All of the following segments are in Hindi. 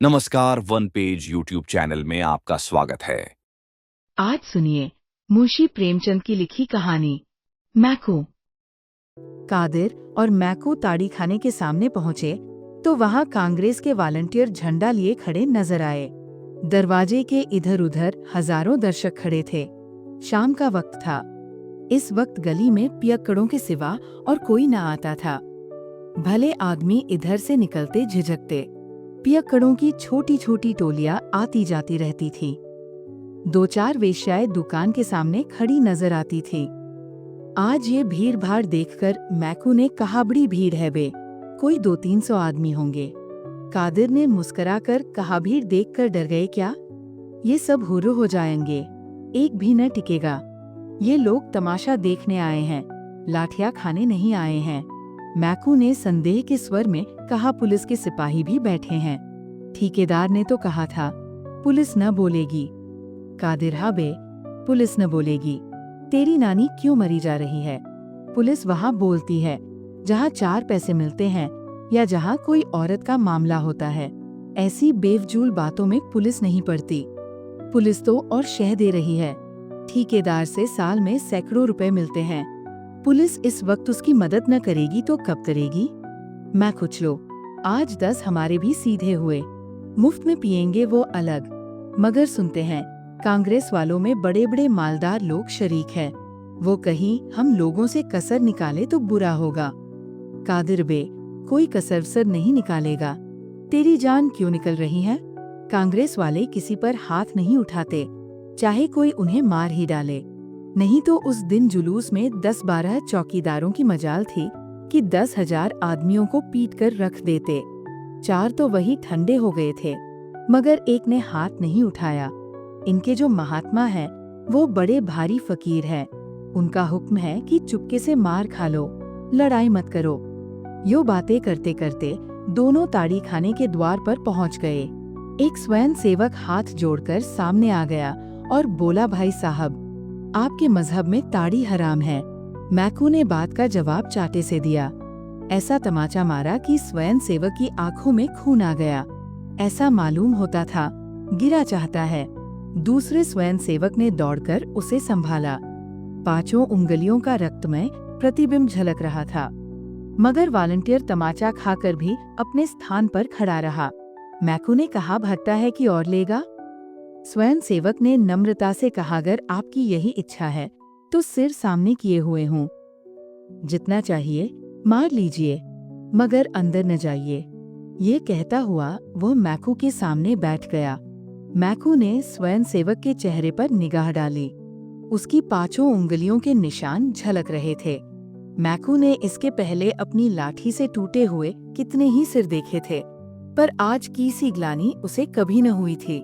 नमस्कार, वन पेज यूट्यूब चैनल में आपका स्वागत है। आज सुनिए मुंशी प्रेमचंद की लिखी कहानी मैकू। कादिर और मैकू ताड़ी खाने के सामने पहुंचे तो वहां कांग्रेस के वॉलंटियर झंडा लिए खड़े नजर आए। दरवाजे के इधर उधर हजारों दर्शक खड़े थे। शाम का वक्त था। इस वक्त गली में पियक्कड़ों के सिवा और कोई न आता था। भले आदमी इधर से निकलते झिझकते। पियक्कड़ों की छोटी छोटी टोलियां आती जाती रहती थी। दो चार वेश्याएं दुकान के सामने खड़ी नजर आती थी। आज ये भीड़ भाड़ देखकर मैकू ने कहा, बड़ी भीड़ है बे, कोई 200-300 आदमी होंगे। कादिर ने मुस्कुराकर कहा, भीड़ देखकर डर गए क्या? ये सब हुर्र हो जाएंगे, एक भी न टिकेगा। ये लोग तमाशा देखने आए हैं, लाठियां खाने नहीं आए हैं। मैकू ने संदेह के स्वर में कहा, पुलिस के सिपाही भी बैठे हैं। ठेकेदार ने तो कहा था पुलिस न बोलेगी। कादिर, हाँ बे, पुलिस न बोलेगी। तेरी नानी क्यों मरी जा रही है? पुलिस वहाँ बोलती है जहाँ 4 पैसे मिलते हैं या जहाँ कोई औरत का मामला होता है। ऐसी बेवजूल बातों में पुलिस नहीं पड़ती। पुलिस तो और शह दे रही है। ठेकेदार से साल में सैकड़ों रुपए मिलते हैं। पुलिस इस वक्त उसकी मदद न करेगी तो कब करेगी? मैं कुछ लो, आज 10 हमारे भी सीधे हुए। मुफ्त में पिएंगे वो अलग। मगर सुनते हैं कांग्रेस वालों में बड़े बड़े मालदार लोग शरीक हैं। वो कहीं हम लोगों से कसर निकाले तो बुरा होगा। कादिर बे, कोई कसर नहीं निकालेगा। तेरी जान क्यों निकल रही है? कांग्रेस वाले किसी पर हाथ नहीं उठाते, चाहे कोई उन्हें मार ही डाले। नहीं तो उस दिन जुलूस में 10-12 चौकीदारों की मजाल थी कि 10,000 आदमियों को पीट कर रख देते। 4 तो वही ठंडे हो गए थे, मगर एक ने हाथ नहीं उठाया। इनके जो महात्मा हैं, वो बड़े भारी फकीर हैं। उनका हुक्म है कि चुपके से मार खा लो, लड़ाई मत करो। यो बातें करते करते दोनों ताड़ी खाने के द्वार पर पहुंच गए। एक स्वयं सेवक हाथ जोड़कर सामने आ गया और बोला, भाई साहब, आपके मजहब में ताड़ी हराम है। मैकू ने बात का जवाब चाटे से दिया। ऐसा तमाचा मारा कि स्वयं सेवक की आंखों में खून आ गया। ऐसा मालूम होता था गिरा चाहता है। दूसरे स्वयं सेवक ने दौड़कर उसे संभाला। 5 उंगलियों का रक्तमय प्रतिबिंब झलक रहा था, मगर वॉलंटियर तमाचा खाकर भी अपने स्थान पर खड़ा रहा। मैकू ने कहा, भरता है कि और लेगा? स्वयं सेवक ने नम्रता से कहा, अगर आपकी यही इच्छा है तो सिर सामने किए हुए हूँ, जितना चाहिए मार लीजिए, मगर अंदर न जाइए। ये कहता हुआ वो मैकू के सामने बैठ गया। मैकू ने स्वयं सेवक के चेहरे पर निगाह डाली। उसकी 5 उंगलियों के निशान झलक रहे थे। मैकू ने इसके पहले अपनी लाठी से टूटे हुए कितने ही सिर देखे थे, पर आज की सी ग्लानि उसे कभी न हुई थी।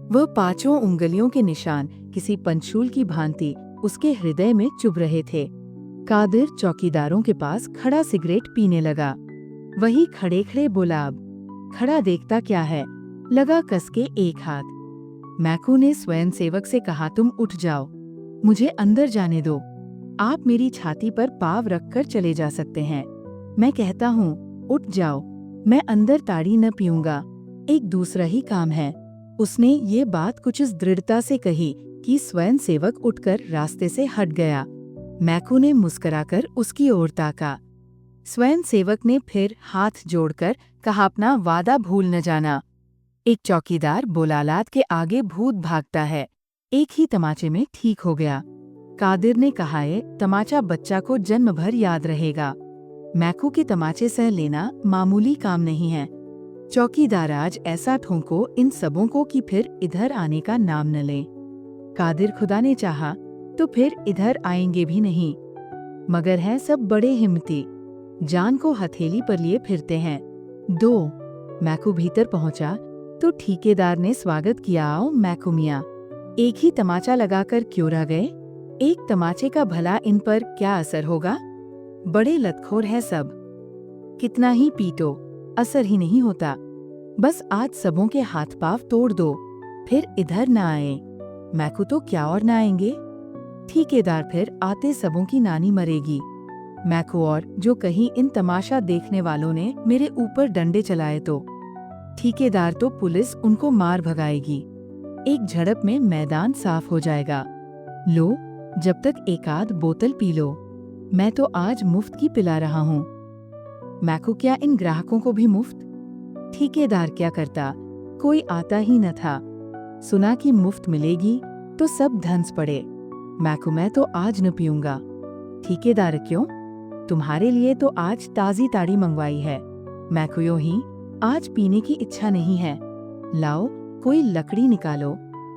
वह 5 उंगलियों के निशान किसी पंचूल की भांति उसके हृदय में चुभ रहे थे। कादिर चौकीदारों के पास खड़ा सिगरेट पीने लगा। वही खड़े खड़े बोला, अब खड़ा देखता क्या है, लगा कस के एक हाथ। मैकू ने स्वयं सेवक से कहा, तुम उठ जाओ, मुझे अंदर जाने दो। आप मेरी छाती पर पाँव रखकर चले जा सकते हैं। मैं कहता हूँ उठ जाओ, मैं अंदर ताड़ी न पीऊंगा, एक दूसरा ही काम है। उसने ये बात कुछ इस दृढ़ता से कही कि स्वयं सेवक उठकर रास्ते से हट गया। मैकू ने मुस्कुराकर उसकी ओर ताका। स्वयं सेवक ने फिर हाथ जोड़कर कहा, अपना वादा भूल न जाना। एक चौकीदार बोलालात के आगे भूत भागता है, एक ही तमाचे में ठीक हो गया। कादिर ने कहा, है तमाचा बच्चा को जन्म भर याद रहेगा। मैकू के तमाचे सह लेना मामूली काम नहीं है। चौकीदार आज ऐसा ठोंको इन सबों को कि फिर इधर आने का नाम न लें। कादिर खुदा ने चाहा तो फिर इधर आएंगे भी नहीं, मगर हैं सब बड़े हिम्मती, जान को हथेली पर लिए फिरते हैं। 2 मैकू भीतर पहुंचा तो ठेकेदार ने स्वागत किया, आओ मैकू मियाँ, एक ही तमाचा लगाकर क्यों रह गए? एक तमाचे का भला इन पर क्या असर होगा? बड़े लतखोर है सब, कितना ही पीटो असर ही नहीं होता। बस आज सबों के हाथ पांव तोड़ दो, फिर इधर न आए। मैकू तो क्या और न आएंगे? ठेकेदार, फिर आते सबों की नानी मरेगी। मैकू, और जो कहीं इन तमाशा देखने वालों ने मेरे ऊपर डंडे चलाए तो ठेकेदार तो पुलिस उनको मार भगाएगी। एक झड़प में मैदान साफ हो जाएगा। लो, जब तक एक आध बोतल पी लो। मैं तो आज मुफ्त की पिला रहा हूँ। मैकू क्या इन ग्राहकों को भी मुफ्त? ठेकेदार क्या करता, कोई आता ही न था। सुना कि मुफ्त मिलेगी तो सब धंस पड़े। मैकू मैं तो आज न पीऊंगा। ठेकेदार क्यों? तुम्हारे लिए तो आज ताजी ताड़ी मंगवाई है। मैकू यूं ही, आज पीने की इच्छा नहीं है। लाओ, कोई लकड़ी निकालो,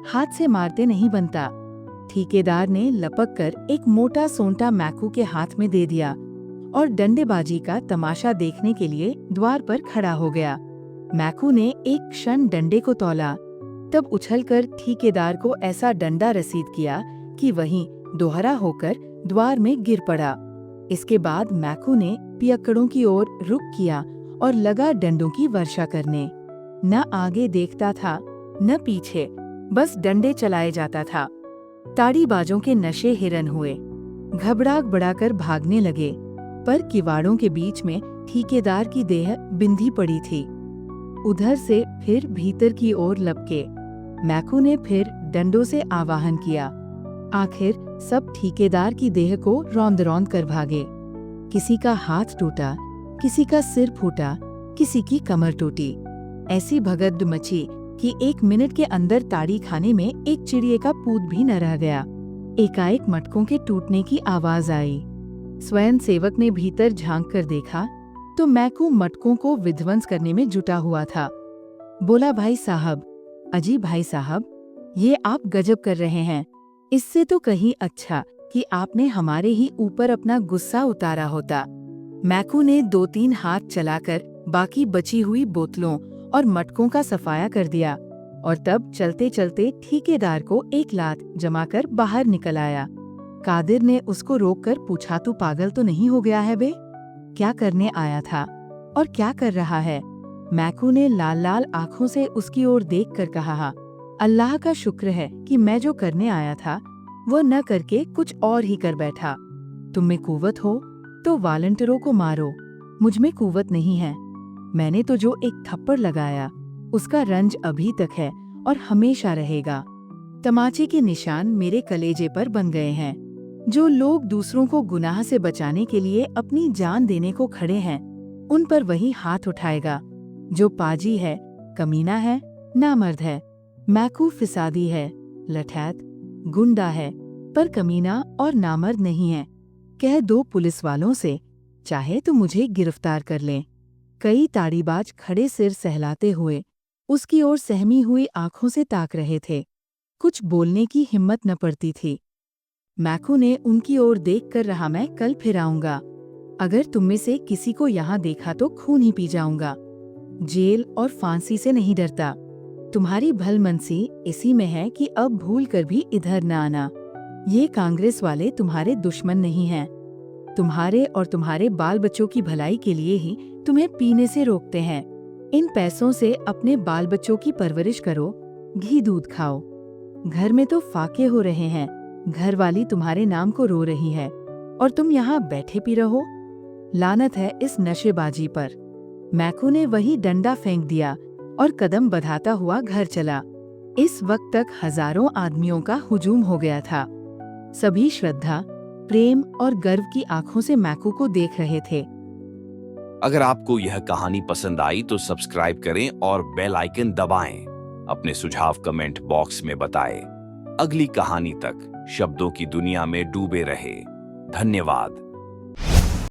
हाथ से मारते नहीं बनता। ठेकेदार ने लपक कर एक मोटा सोंटा मैकू के हाथ में दे दिया और डंडेबाजी का तमाशा देखने के लिए द्वार पर खड़ा हो गया। मैकू ने एक क्षण डंडे को तौला, तब उछलकर ठेकेदार को ऐसा डंडा रसीद किया कि वहीं दोहरा होकर द्वार में गिर पड़ा। इसके बाद मैकू ने पियक्कड़ों की ओर रुख किया और लगा डंडों की वर्षा करने। न आगे देखता था न पीछे, बस डंडे चलाए जाता था। ताड़ीबाजों के नशे हिरन हुए, घबरा बढ़ाकर भागने लगे, पर किवाड़ों के बीच में ठेकेदार की देह बिंधी पड़ी थी। उधर से फिर भीतर की ओर लपके। मैकू ने फिर डंडों से आवाहन किया। आखिर सब ठेकेदार की देह को रौंद रौंद कर भागे। किसी का हाथ टूटा, किसी का सिर फूटा, किसी की कमर टूटी। ऐसी भगदड़ मची कि 1 मिनट के अंदर ताड़ी खाने में एक चिड़िए का पूत भी न रह गया। एकाएक मटकों के टूटने की आवाज आई। स्वयं सेवक ने भीतर झांक कर देखा तो मैकू मटकों को विध्वंस करने में जुटा हुआ था। बोला, भाई साहब, अजी भाई साहब, ये आप गजब कर रहे हैं। इससे तो कहीं अच्छा कि आपने हमारे ही ऊपर अपना गुस्सा उतारा होता। मैकू ने 2-3 हाथ चलाकर बाकी बची हुई बोतलों और मटकों का सफाया कर दिया और तब चलते चलते ठेकेदार को एक लात जमाकर बाहर निकल आया। कादिर ने उसको रोककर पूछा, तू पागल तो नहीं हो गया है बे? क्या करने आया था और क्या कर रहा है? मैकू ने लाल लाल आँखों से उसकी ओर देखकर कहा, अल्लाह का शुक्र है कि मैं जो करने आया था वो न करके कुछ और ही कर बैठा। तुम में कुव्वत हो तो वालंटियरों को मारो, मुझ में कुव्वत नहीं है। मैंने तो जो एक थप्पड़ लगाया उसका रंज अभी तक है और हमेशा रहेगा। तमाचे के निशान मेरे कलेजे पर बन गए हैं। जो लोग दूसरों को गुनाह से बचाने के लिए अपनी जान देने को खड़े हैं, उन पर वही हाथ उठाएगा। जो पाजी है, कमीना है, नामर्द है। मैकू फिसादी है, लठैत, गुंडा है, पर कमीना और नामर्द नहीं है। कह दो पुलिस वालों से, चाहे तो मुझे गिरफ्तार कर लें। कई ताड़ीबाज खड़े सिर सहलाते हुए उसकी ओर सहमी हुई आंखों से ताक रहे थे। कुछ बोलने की हिम्मत न पड़ती थी। मैकू ने उनकी ओर देखकर रहा, मैं कल फिर आऊंगा। अगर तुम में से किसी को यहाँ देखा तो खून ही पी जाऊंगा। जेल और फांसी से नहीं डरता। तुम्हारी भलमनसी इसी में है कि अब भूल कर भी इधर न आना। ये कांग्रेस वाले तुम्हारे दुश्मन नहीं हैं। तुम्हारे और तुम्हारे बाल बच्चों की भलाई के लिए ही तुम्हें पीने से रोकते हैं। इन पैसों से अपने बाल बच्चों की परवरिश करो, घी दूध खाओ। घर में तो फाके हो रहे हैं, घरवाली तुम्हारे नाम को रो रही है और तुम यहाँ बैठे पी रहो। लानत है इस नशेबाजी पर। मैकू ने वही डंडा फेंक दिया और कदम बढ़ाता हुआ घर चला। इस वक्त तक हजारों आदमियों का हुजूम हो गया था। सभी श्रद्धा, प्रेम और गर्व की आंखों से मैकू को देख रहे थे। अगर आपको यह कहानी पसंद आई तो सब्सक्राइब करें और बेल आइकन दबाएं। अपने सुझाव कमेंट बॉक्स में बताएं। अगली कहानी तक शब्दों की दुनिया में डूबे रहे। धन्यवाद।